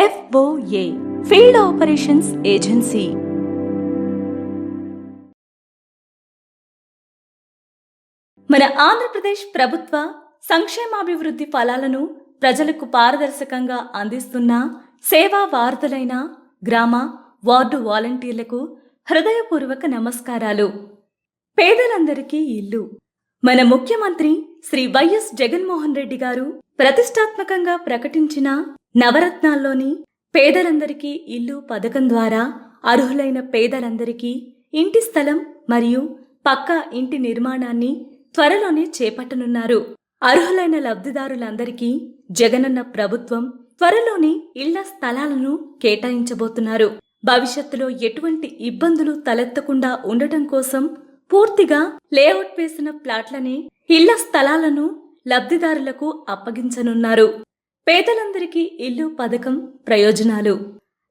FOA field operations agency. మన ఆంధ్రప్రదేశ్ ప్రభుత్వ సంక్షేమాభివృద్ధి ఫలాలను ప్రజలకు పారదర్శకంగా అందిస్తున్న సేవా వారధులైన గ్రామ వార్డు వాలంటీర్లకు హృదయపూర్వక నమస్కారాలు. పేదలందరికీ ఇల్లు. మన ముఖ్యమంత్రి శ్రీ వైఎస్ జగన్మోహన్ రెడ్డి గారు ప్రతిష్టాత్మకంగా ప్రకటించిన నవరత్నాల్లోని పేదలందరికీ ఇల్లు పథకం ద్వారా అర్హులైన పేదలందరికీ ఇంటి స్థలం మరియు పక్కా ఇంటి నిర్మాణాన్ని త్వరలోనే చేపట్టనున్నారు. అర్హులైన లబ్ధిదారులందరికీ జగనన్న ప్రభుత్వం త్వరలోనే ఇళ్ల స్థలాలను కేటాయించబోతున్నారు. భవిష్యత్తులో ఎటువంటి ఇబ్బందులు తలెత్తకుండా ఉండటం కోసం పూర్తిగా లేఅవుట్ వేసిన ప్లాట్లనే ఇళ్ల స్థలాలను లబ్ధిదారులకు అప్పగించనున్నారు. పేదలందరికీ ఇల్లు పథకం ప్రయోజనాలు.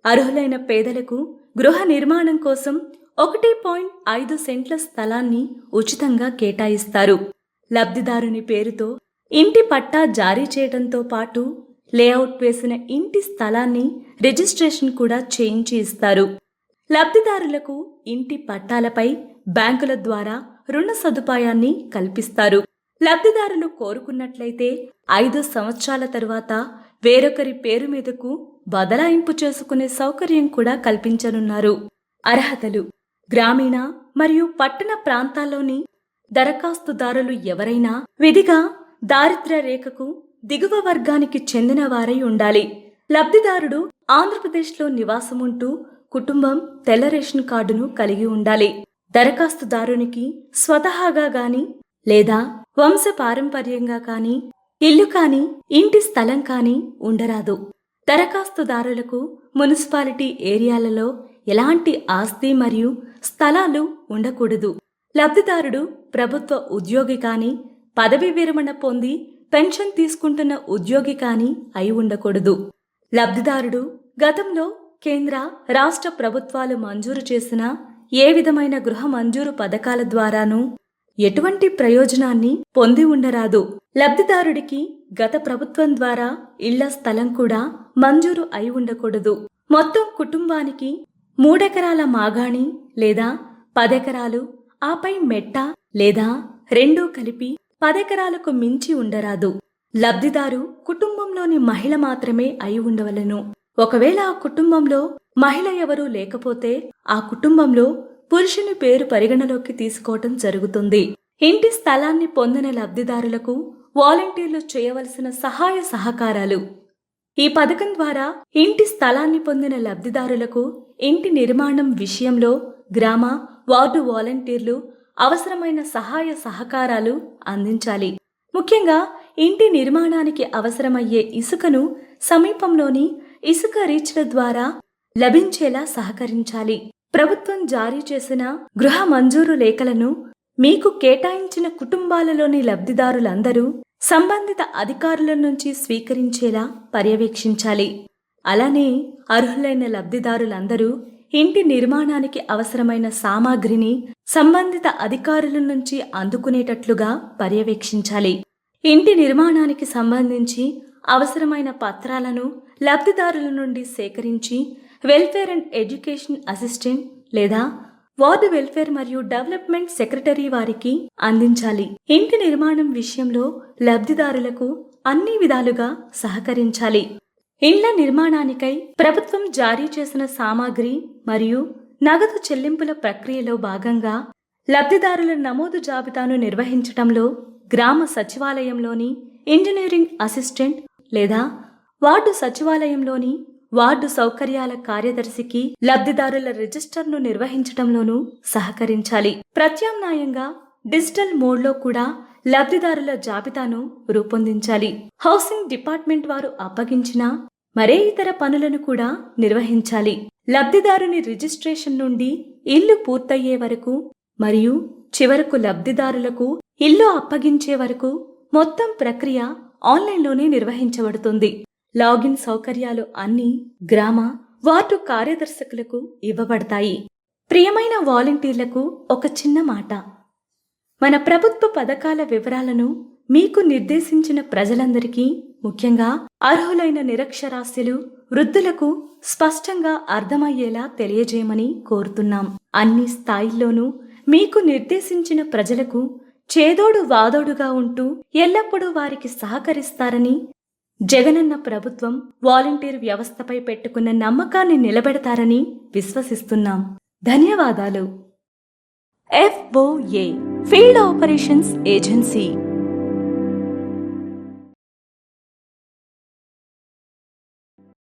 అర్హులైన పేదలకు గృహ నిర్మాణం కోసం 1.5 సెంట్ల స్థలాన్ని ఉచితంగా కేటాయిస్తారు. లబ్ధిదారుని పేరుతో ఇంటి పట్టా జారీ చేయడంతో పాటు లేఅవుట్ వేసిన ఇంటి స్థలాన్ని రిజిస్ట్రేషన్ కూడా చేయించి ఇస్తారు. లబ్ధిదారులకు ఇంటి పట్టాలపై బ్యాంకుల ద్వారా రుణ సదుపాయాన్ని కల్పిస్తారు. లబ్ధిదారులు కోరుకున్నట్లయితే 5 సంవత్సరాల తరువాత వేరొకరి పేరు మీదకు బదలాయింపు చేసుకునే సౌకర్యం కూడా కల్పించనున్నారు. అర్హతలు. గ్రామీణ మరియు పట్టణ ప్రాంతాల్లోని దరఖాస్తుదారులు ఎవరైనా విధిగా దారిద్ర్య రేఖకు దిగువ వర్గానికి చెందిన వారై ఉండాలి. లబ్ధిదారుడు ఆంధ్రప్రదేశ్లో నివాసముంటూ కుటుంబం తెల్ల రేషన్ కార్డును కలిగి ఉండాలి. దరఖాస్తుదారునికి స్వతహాగా గాని లేదా వంశ పారంపర్యంగా కాని ఇల్లు కాని ఇంటి స్థలం కాని ఉండరాదు. దరఖాస్తుదారులకు మున్సిపాలిటీ ఏరియాలలో ఎలాంటి ఆస్తి మరియు స్థలాలు ఉండకూడదు. లబ్ధిదారుడు ప్రభుత్వ ఉద్యోగి కాని పదవి విరమణ పొంది పెన్షన్ తీసుకుంటున్న ఉద్యోగి కాని అయి ఉండకూడదు. లబ్ధిదారుడు గతంలో కేంద్ర రాష్ట్ర ప్రభుత్వాలు మంజూరు చేసిన ఏ విధమైన గృహ మంజూరు పథకాల ద్వారానూ ఎటువంటి ప్రయోజనాన్ని పొంది ఉండరాదు. లబ్ధిదారుడికి గత ప్రభుత్వం ద్వారా ఇళ్ల స్థలం కూడా మంజూరు అయి ఉండకూడదు. మొత్తం కుటుంబానికి 3 ఎకరాల మాగాణి లేదా 10 ఎకరాలు, ఆపై మెట్ట లేదా 2 కలిపి 10 ఎకరాలకు మించి ఉండరాదు. లబ్ధిదారు కుటుంబంలోని మహిళ మాత్రమే అయి ఉండవలెను. ఒకవేళ ఆ కుటుంబంలో మహిళ ఎవరూ లేకపోతే ఆ కుటుంబంలో పురుషుని పేరు పరిగణలోకి తీసుకోవటం జరుగుతుంది. ఇంటి స్థలాన్ని పొందిన లబ్ధిదారులకు వాలంటీర్లు చేయవలసిన సహాయ సహకారాలు. ఈ పథకం ద్వారా ఇంటి స్థలాన్ని పొందిన లబ్ధిదారులకు ఇంటి నిర్మాణం విషయంలో గ్రామ వార్డు వాలంటీర్లు అవసరమైన సహాయ సహకారాలు అందించాలి. ముఖ్యంగా ఇంటి నిర్మాణానికి అవసరమయ్యే ఇసుకను సమీపంలోని ఇసుక రీచ్ల ద్వారా లభించేలా సహకరించాలి. ప్రభుత్వం జారీ చేసిన గృహ మంజూరు లేఖలను మీకు కేటాయించిన కుటుంబాలలోని లబ్ధిదారులందరూ సంబంధిత అధికారుల నుంచి స్వీకరించేలా పర్యవేక్షించాలి. అలానే అర్హులైన లబ్ధిదారులందరూ ఇంటి నిర్మాణానికి అవసరమైన సామాగ్రిని సంబంధిత అధికారుల నుంచి అందుకునేటట్లుగా పర్యవేక్షించాలి. ఇంటి నిర్మాణానికి సంబంధించి అవసరమైన పత్రాలను లబ్ధిదారుల నుండి సేకరించి వెల్ఫేర్ అండ్ ఎడ్యుకేషన్ అసిస్టెంట్ లేదా వార్డు వెల్ఫేర్ మరియు డెవలప్మెంట్ సెక్రటరీ వారికి అందించాలి. ఇంటి నిర్మాణం విషయంలో లబ్ధిదారులకు అన్ని విధాలుగా సహకరించాలి. ఇండ్ల నిర్మాణానికై ప్రభుత్వం జారీ చేసిన సామాగ్రి మరియు నగదు చెల్లింపుల ప్రక్రియలో భాగంగా లబ్ధిదారుల నమోదు జాబితాను నిర్వహించటంలో గ్రామ సచివాలయంలోని ఇంజనీరింగ్ అసిస్టెంట్ లేదా వార్డు సచివాలయంలోని వార్డు సౌకర్యాల కార్యదర్శికి లబ్ధిదారుల రిజిస్టర్ను నిర్వహించటంలోనూ సహకరించాలి. ప్రత్యామ్నాయంగా డిజిటల్ మోడ్లో కూడా లబ్ధిదారుల జాబితాను రూపొందించాలి. హౌసింగ్ డిపార్ట్మెంట్ వారు అప్పగించిన మరే ఇతర పనులను కూడా నిర్వహించాలి. లబ్ధిదారుని రిజిస్ట్రేషన్ నుండి ఇల్లు పూర్తయ్యే వరకు మరియు చివరకు లబ్ధిదారులకు ఇల్లు అప్పగించే వరకు మొత్తం ప్రక్రియ ఆన్లైన్లోనే నిర్వహించబడుతుంది. లాగిన్ సౌకర్యాలు అన్నీ గ్రామ వార్డు కార్యదర్శకులకు ఇవ్వబడతాయి. ప్రియమైన వాలంటీర్లకు ఒక చిన్న మాట. మన ప్రభుత్వ పథకాల వివరాలను మీకు నిర్దేశించిన ప్రజలందరికీ, ముఖ్యంగా అర్హులైన నిరక్షరాస్యులు, వృద్ధులకు స్పష్టంగా అర్థమయ్యేలా తెలియజేయమని కోరుతున్నాం. అన్ని స్థాయిల్లోనూ మీకు నిర్దేశించిన ప్రజలకు చేదోడు వాదోడుగా ఉంటూ ఎల్లప్పుడూ వారికి సహకరిస్తారని, జగనన్న ప్రభుత్వం వాలంటీర్ వ్యవస్థపై పెట్టుకున్న నమ్మకాన్ని నిలబెడతారని విశ్వసిస్తున్నాం. ధన్యవాదాలు. FOA field operations agency.